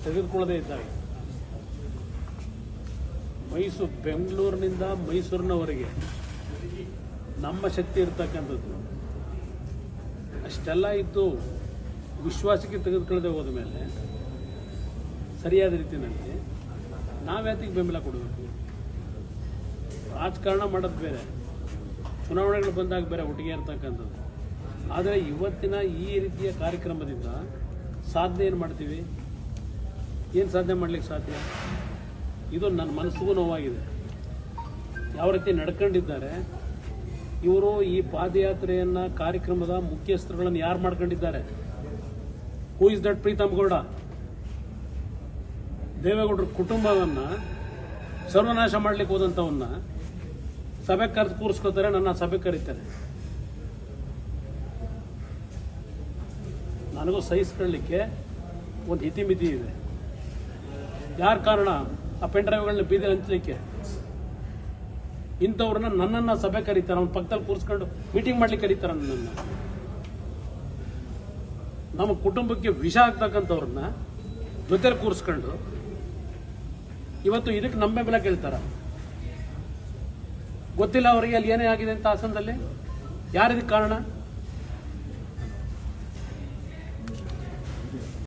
ತೆಗೆದುಕೊಳ್ಳದೇ ಇದ್ದಾಗ ಬೆಂಗಳೂರಿನಿಂದ ಮೈಸೂರಿನವರೆಗೆ ನಮ್ಮ ಶಕ್ತಿ ಇರ್ತಕ್ಕಂಥದ್ದು ಅಷ್ಟೆಲ್ಲ ಇದ್ದು ವಿಶ್ವಾಸಕ್ಕೆ ತೆಗೆದುಕೊಳ್ಳದೆ ಹೋದ ಮೇಲೆ ಸರಿಯಾದ ರೀತಿಯಲ್ಲಿ ನಾವ್ಯಾತಿಗೆ ಬೆಂಬಲ ಕೊಡಬೇಕು? ರಾಜಕಾರಣ ಮಾಡೋದು ಬೇರೆ, ಚುನಾವಣೆಗಳು ಬಂದಾಗ ಬೇರೆ ಒಟ್ಟಿಗೆ ಇರ್ತಕ್ಕಂಥದ್ದು. ಆದರೆ ಇವತ್ತಿನ ಈ ರೀತಿಯ ಕಾರ್ಯಕ್ರಮದಿಂದ ಸಾಧನೆ ಏನು ಮಾಡ್ತೀವಿ? ಏನು ಸಾಧನೆ ಮಾಡಲಿಕ್ಕೆ ಸಾಧ್ಯ? ಇದು ನನ್ನ ಮನಸ್ಸಿಗೂ ನೋವಾಗಿದೆ. ಯಾವ ರೀತಿ ನಡ್ಕೊಂಡಿದ್ದಾರೆ ಇವರು. ಈ ಪಾದಯಾತ್ರೆಯನ್ನು ಕಾರ್ಯಕ್ರಮದ ಮುಖ್ಯಸ್ಥರುಗಳನ್ನು ಯಾರು ಮಾಡ್ಕೊಂಡಿದ್ದಾರೆ? Who is that Pritam Gowda? ದೇವೇಗೌಡರ ಕುಟುಂಬವನ್ನು ಸರ್ವನಾಶ ಮಾಡಲಿಕ್ಕೆ ಹೋದಂಥವನ್ನ ಸಭೆ ಕರೆದು ಕೂರಿಸ್ಕೋತಾರೆ, ನನ್ನ ಸಭೆ ಕರೀತಾರೆ. ನನಗೂ ಸಹಿಸ್ಕೊಳ್ಳಿಕ್ಕೆ ಒಂದು ಇತಿಮಿತಿ ಇದೆ. ಯಾರು ಕಾರಣ ಆ ಪೆನ್ ಡ್ರೈವ್ಗಳನ್ನ ಬೀದಿ ಹಂಚಲಿಕ್ಕೆ? ಇಂಥವ್ರನ್ನ ನನ್ನನ್ನು ಸಭೆ ಕರೀತಾರೆ, ಅವ್ನ ಪಕ್ಕದಲ್ಲಿ ಕೂರಿಸ್ಕೊಂಡು ಮೀಟಿಂಗ್ ಮಾಡ್ಲಿಕ್ಕೆ ಕರೀತಾರೆ ನನ್ನನ್ನು. ನಮ್ಮ ಕುಟುಂಬಕ್ಕೆ ವಿಷ ಆಗ್ತಕ್ಕಂಥವ್ರನ್ನ ಜೊತೆಲಿ ಕೂರಿಸ್ಕೊಂಡು ಇವತ್ತು ಇದಕ್ಕೆ ನಮ್ಮ ಬೆಂಬಲ ಕೇಳ್ತಾರ. ಗೊತ್ತಿಲ್ಲ ಅವರಿಗೆ ಅಲ್ಲಿ ಏನೇ ಆಗಿದೆ ಅಂತ ಹಾಸನದಲ್ಲಿ. ಯಾರಿದಕ್ಕೆ ಕಾರಣ?